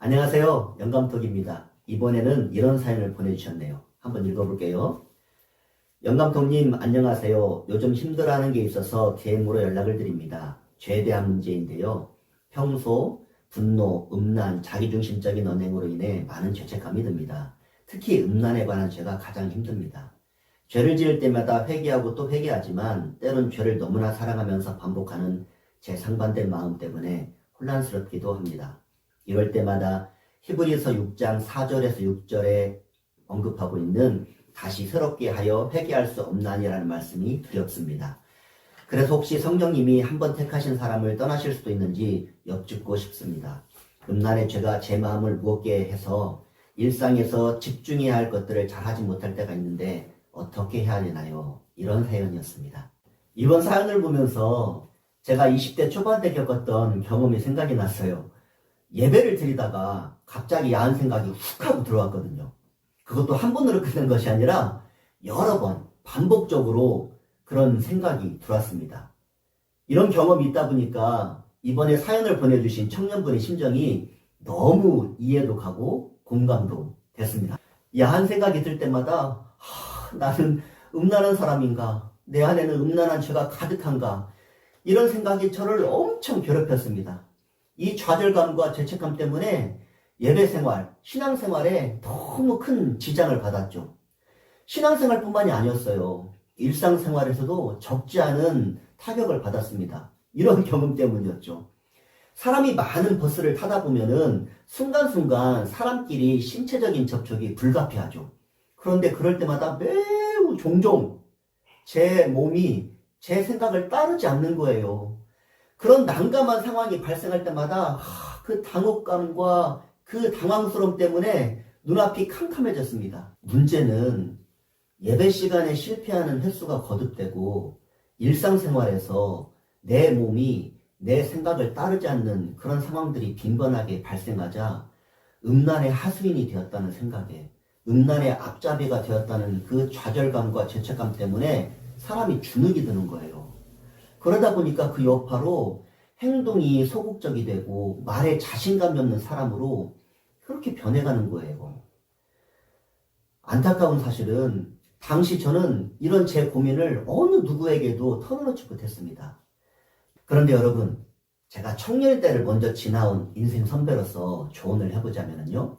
안녕하세요. 영감톡입니다. 이번에는 이런 사연을 보내주셨네요. 한번 읽어볼게요. 영감톡님 안녕하세요. 요즘 힘들어하는 게 있어서 DM으로 연락을 드립니다. 죄에 대한 문제인데요. 평소 분노, 음란, 자기중심적인 언행으로 인해 많은 죄책감이 듭니다. 특히 음란에 관한 죄가 가장 힘듭니다. 죄를 지을 때마다 회개하고 또 회개하지만 때론 죄를 너무나 사랑하면서 반복하는 제 상반된 마음 때문에 혼란스럽기도 합니다. 이럴 때마다 히브리서 6장 4절에서 6절에 언급하고 있는 다시 새롭게 하여 회개할 수 없나니라는 말씀이 두렵습니다. 그래서 혹시 성령님이 한번 택하신 사람을 떠나실 수도 있는지 여쭙고 싶습니다. 음란의 죄가 제 마음을 무겁게 해서 일상에서 집중해야 할 것들을 잘 하지 못할 때가 있는데 어떻게 해야 되나요? 이런 사연이었습니다. 이번 사연을 보면서 제가 20대 초반 때 겪었던 경험이 생각이 났어요. 예배를 드리다가 갑자기 야한 생각이 훅 하고 들어왔거든요. 그것도 한 번으로 끝난 것이 아니라 여러 번 반복적으로 그런 생각이 들어왔습니다. 이런 경험이 있다 보니까 이번에 사연을 보내주신 청년분의 심정이 너무 이해도 가고 공감도 됐습니다. 야한 생각이 들 때마다 나는 음란한 사람인가? 내 안에는 음란한 죄가 가득한가? 이런 생각이 저를 엄청 괴롭혔습니다. 이 좌절감과 죄책감 때문에 예배생활, 신앙생활에 너무 큰 지장을 받았죠. 신앙생활뿐만이 아니었어요. 일상생활에서도 적지 않은 타격을 받았습니다. 이런 경험 때문이었죠. 사람이 많은 버스를 타다 보면은 순간순간 사람끼리 신체적인 접촉이 불가피하죠. 그런데 그럴 때마다 매우 종종 제 몸이 제 생각을 따르지 않는 거예요. 그런 난감한 상황이 발생할 때마다 그 당혹감과 그 당황스러움 때문에 눈앞이 캄캄해졌습니다. 문제는 예배 시간에 실패하는 횟수가 거듭되고 일상생활에서 내 몸이 내 생각을 따르지 않는 그런 상황들이 빈번하게 발생하자 음란의 하수인이 되었다는 생각에 음란의 앞잡이가 되었다는 그 좌절감과 죄책감 때문에 사람이 주눅이 드는 거예요. 그러다 보니까 그 여파로 행동이 소극적이 되고 말에 자신감이 없는 사람으로 그렇게 변해가는 거예요. 안타까운 사실은 당시 저는 이런 제 고민을 어느 누구에게도 털어놓지 못했습니다. 그런데 여러분, 제가 청년 때를 먼저 지나온 인생 선배로서 조언을 해보자면요.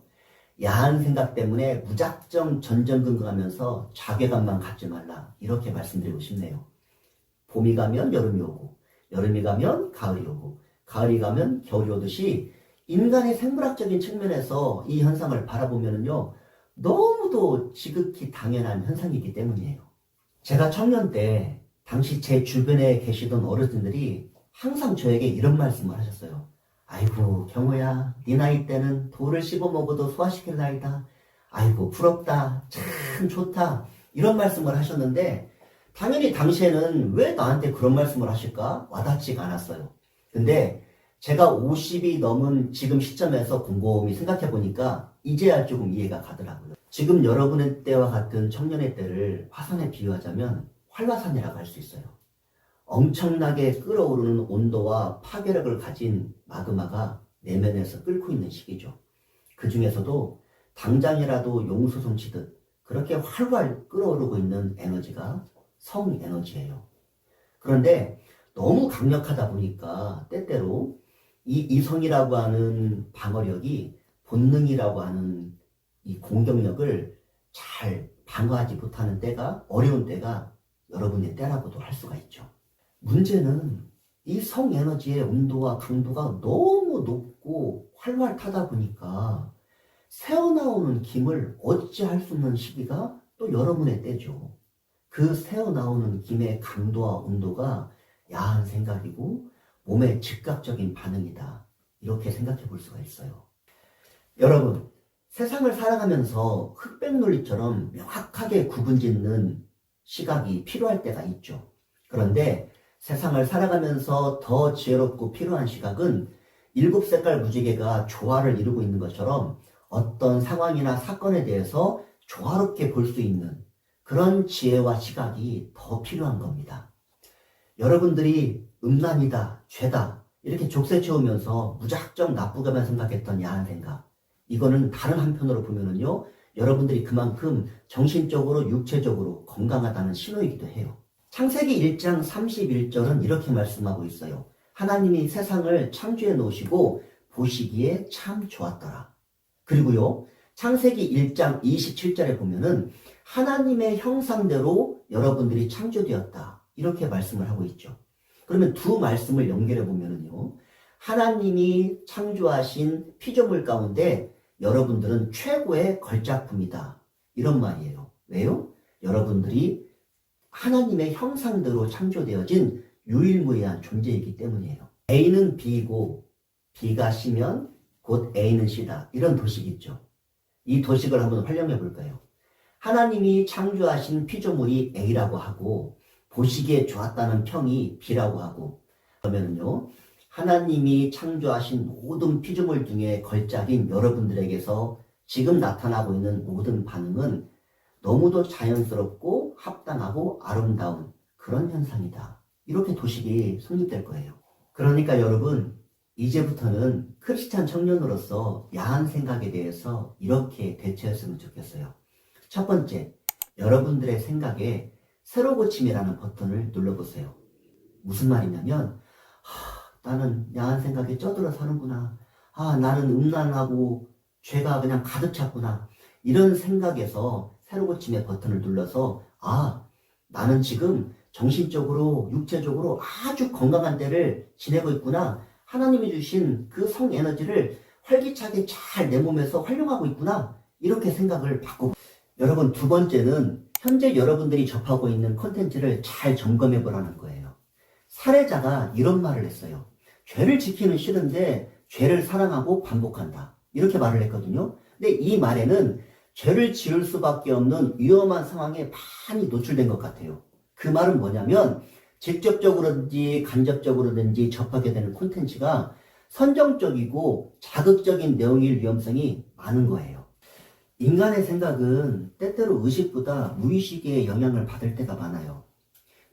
야한 생각 때문에 무작정 전전긍긍하면서 자괴감만 갖지 말라. 이렇게 말씀드리고 싶네요. 봄이 가면 여름이 오고 여름이 가면 가을이 오고 가을이 가면 겨울이 오듯이 인간의 생물학적인 측면에서 이 현상을 바라보면요. 너무도 지극히 당연한 현상이기 때문이에요. 제가 청년 때 당시 제 주변에 계시던 어르신들이 항상 저에게 이런 말씀을 하셨어요. 아이고 경호야, 네 나이 때는 돌을 씹어 먹어도 소화시킬 나이다. 아이고 부럽다. 참 좋다. 이런 말씀을 하셨는데 당연히 당시에는 왜 나한테 그런 말씀을 하실까 와닿지가 않았어요. 근데 제가 50이 넘은 지금 시점에서 곰곰이 생각해 보니까 이제야 조금 이해가 가더라고요. 지금 여러분의 때와 같은 청년의 때를 화산에 비유하자면 활화산이라고 할 수 있어요. 엄청나게 끓어오르는 온도와 파괴력을 가진 마그마가 내면에서 끓고 있는 시기죠. 그 중에서도 당장이라도 용수 솜치듯 그렇게 활활 끓어오르고 있는 에너지가 성에너지예요. 그런데 너무 강력하다 보니까 때때로 이 이성이라고 하는 방어력이 본능이라고 하는 이 공격력을 잘 방어하지 못하는 때가 어려운 때가 여러분의 때라고도 할 수가 있죠. 문제는 이 성에너지의 온도와 강도가 너무 높고 활활 타다 보니까 새어나오는 김을 어찌할 수 없는 시기가 또 여러분의 때죠. 그 새어나오는 김의 강도와 온도가 야한 생각이고 몸의 즉각적인 반응이다. 이렇게 생각해 볼 수가 있어요. 여러분, 세상을 살아가면서 흑백 논리처럼 명확하게 구분짓는 시각이 필요할 때가 있죠. 그런데 세상을 살아가면서 더 지혜롭고 필요한 시각은 7색깔 무지개가 조화를 이루고 있는 것처럼 어떤 상황이나 사건에 대해서 조화롭게 볼 수 있는 그런 지혜와 시각이 더 필요한 겁니다. 여러분들이 음란이다, 죄다 이렇게 족쇄 채우면서 무작정 나쁘게만 생각했던 야한 생각, 이거는 다른 한편으로 보면은요, 여러분들이 그만큼 정신적으로, 육체적으로 건강하다는 신호이기도 해요. 창세기 1장 31절은 이렇게 말씀하고 있어요. 하나님이 세상을 창조해 놓으시고 보시기에 참 좋았더라. 그리고요, 창세기 1장 27절에 보면은 하나님의 형상대로 여러분들이 창조되었다. 이렇게 말씀을 하고 있죠. 그러면 두 말씀을 연결해 보면은요, 하나님이 창조하신 피조물 가운데 여러분들은 최고의 걸작품이다. 이런 말이에요. 왜요? 여러분들이 하나님의 형상대로 창조되어진 유일무이한 존재이기 때문이에요. A는 B이고 B가 C면 곧 A는 C다. 이런 도식이 있죠. 이 도식을 한번 활용해 볼까요? 하나님이 창조하신 피조물이 A라고 하고 보시기에 좋았다는 평이 B라고 하고, 그러면요, 하나님이 창조하신 모든 피조물 중에 걸작인 여러분들에게서 지금 나타나고 있는 모든 반응은 너무도 자연스럽고 합당하고 아름다운 그런 현상이다. 이렇게 도식이 성립될 거예요. 그러니까 여러분, 이제부터는 크리스찬 청년으로서 야한 생각에 대해서 이렇게 대처했으면 좋겠어요. 첫 번째, 여러분들의 생각에 새로 고침이라는 버튼을 눌러보세요. 무슨 말이냐면, 나는 야한 생각에 쩌들어 사는구나. 나는 음란하고 죄가 그냥 가득 찼구나. 이런 생각에서 새로 고침의 버튼을 눌러서, 나는 지금 정신적으로, 육체적으로 아주 건강한 때를 지내고 있구나. 하나님이 주신 그 성에너지를 활기차게 잘 내 몸에서 활용하고 있구나. 이렇게 생각을 바꾸고. 여러분, 두 번째는 현재 여러분들이 접하고 있는 콘텐츠를 잘 점검해 보라는 거예요. 사례자가 이런 말을 했어요. 죄를 지키는 싫은데 죄를 사랑하고 반복한다. 이렇게 말을 했거든요. 근데 이 말에는 죄를 지을 수밖에 없는 위험한 상황에 많이 노출된 것 같아요. 그 말은 뭐냐면 직접적으로든지 간접적으로든지 접하게 되는 콘텐츠가 선정적이고 자극적인 내용일 위험성이 많은 거예요. 인간의 생각은 때때로 의식보다 무의식의 영향을 받을 때가 많아요.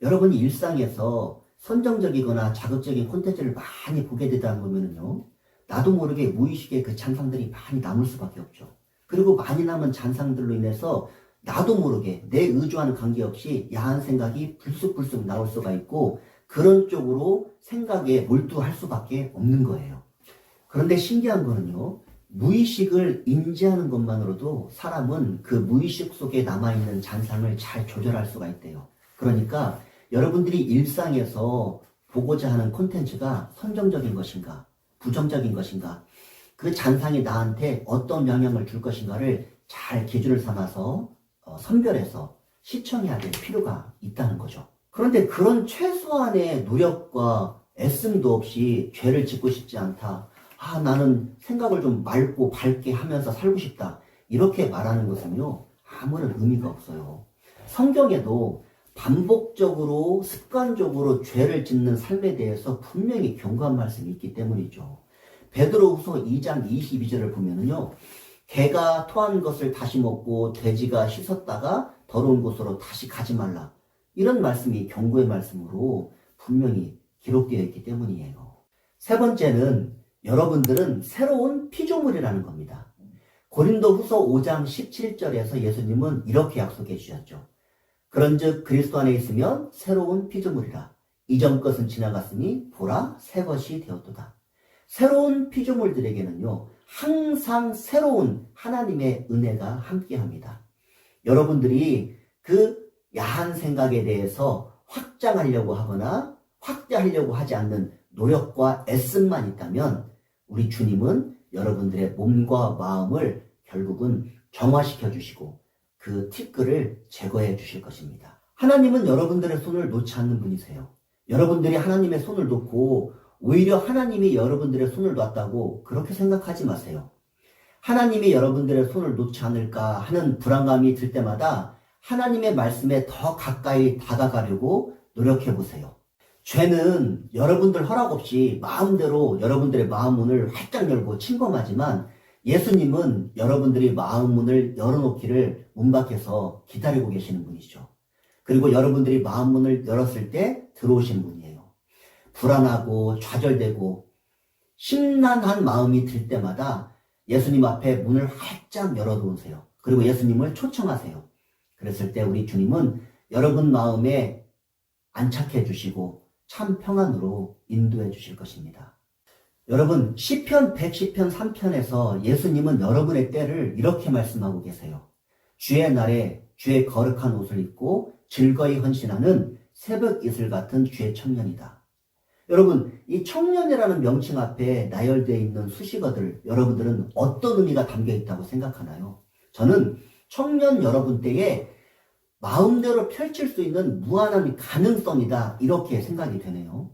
여러분이 일상에서 선정적이거나 자극적인 콘텐츠를 많이 보게 되다 보면요, 나도 모르게 무의식의 그 잔상들이 많이 남을 수밖에 없죠. 그리고 많이 남은 잔상들로 인해서 나도 모르게 내 의도와는 관계없이 야한 생각이 불쑥불쑥 나올 수가 있고, 그런 쪽으로 생각에 몰두할 수밖에 없는 거예요. 그런데 신기한 거는요, 무의식을 인지하는 것만으로도 사람은 그 무의식 속에 남아있는 잔상을 잘 조절할 수가 있대요. 그러니까 여러분들이 일상에서 보고자 하는 콘텐츠가 선정적인 것인가, 부정적인 것인가, 그 잔상이 나한테 어떤 영향을 줄 것인가를 잘 기준을 삼아서 선별해서 시청해야 될 필요가 있다는 거죠. 그런데 그런 최소한의 노력과 애씀도 없이 죄를 짓고 싶지 않다. 나는 생각을 좀 맑고 밝게 하면서 살고 싶다. 이렇게 말하는 것은요, 아무런 의미가 없어요. 성경에도 반복적으로 습관적으로 죄를 짓는 삶에 대해서 분명히 경고한 말씀이 있기 때문이죠. 베드로후서 2장 22절을 보면은요, 개가 토한 것을 다시 먹고 돼지가 씻었다가 더러운 곳으로 다시 가지 말라. 이런 말씀이 경고의 말씀으로 분명히 기록되어 있기 때문이에요. 세 번째는 여러분들은 새로운 피조물이라는 겁니다. 고린도후서 5장 17절에서 예수님은 이렇게 약속해 주셨죠. 그런즉 그리스도 안에 있으면 새로운 피조물이라. 이전 것은 지나갔으니 보라 새 것이 되었도다. 새로운 피조물들에게는요, 항상 새로운 하나님의 은혜가 함께합니다. 여러분들이 그 야한 생각에 대해서 확장하려고 하거나 확대하려고 하지 않는 노력과 애씀만 있다면 우리 주님은 여러분들의 몸과 마음을 결국은 정화시켜 주시고 그 티끌을 제거해 주실 것입니다. 하나님은 여러분들의 손을 놓지 않는 분이세요. 여러분들이 하나님의 손을 놓고 오히려 하나님이 여러분들의 손을 놨다고 그렇게 생각하지 마세요. 하나님이 여러분들의 손을 놓지 않을까 하는 불안감이 들 때마다 하나님의 말씀에 더 가까이 다가가려고 노력해 보세요. 죄는 여러분들 허락 없이 마음대로 여러분들의 마음 문을 활짝 열고 침범하지만 예수님은 여러분들이 마음 문을 열어놓기를 문 밖에서 기다리고 계시는 분이죠. 그리고 여러분들이 마음 문을 열었을 때 들어오신 분이에요. 불안하고 좌절되고 심란한 마음이 들 때마다 예수님 앞에 문을 활짝 열어놓으세요. 그리고 예수님을 초청하세요. 그랬을 때 우리 주님은 여러분 마음에 안착해 주시고 참 평안으로 인도해 주실 것입니다. 여러분, 시편 110편 3편에서 예수님은 여러분의 때를 이렇게 말씀하고 계세요. 주의 날에 주의 거룩한 옷을 입고 즐거이 헌신하는 새벽 이슬 같은 주의 청년이다. 여러분, 이 청년이라는 명칭 앞에 나열되어 있는 수식어들, 여러분들은 어떤 의미가 담겨 있다고 생각하나요? 저는 청년 여러분 때에 마음대로 펼칠 수 있는 무한한 가능성이다, 이렇게 생각이 되네요.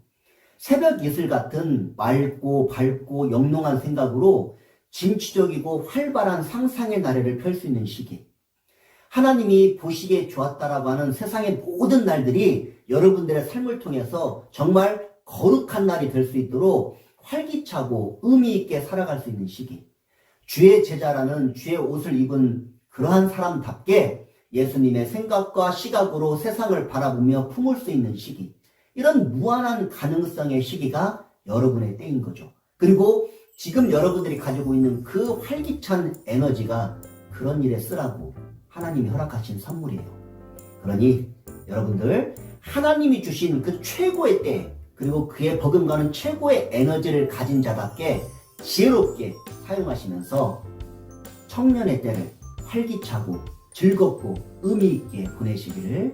새벽 이슬 같은 맑고 밝고 영롱한 생각으로 진취적이고 활발한 상상의 나래를 펼 수 있는 시기. 하나님이 보시기에 좋았다라고 하는 세상의 모든 날들이 여러분들의 삶을 통해서 정말 거룩한 날이 될 수 있도록 활기차고 의미 있게 살아갈 수 있는 시기. 주의 제자라는 주의 옷을 입은 그러한 사람답게 예수님의 생각과 시각으로 세상을 바라보며 품을 수 있는 시기. 이런 무한한 가능성의 시기가 여러분의 때인 거죠. 그리고 지금 여러분들이 가지고 있는 그 활기찬 에너지가 그런 일에 쓰라고 하나님이 허락하신 선물이에요. 그러니 여러분들, 하나님이 주신 그 최고의 때, 그리고 그에 버금가는 최고의 에너지를 가진 자답게 지혜롭게 사용하시면서 청년의 때를 활기차고 즐겁고 의미 있게 보내시기를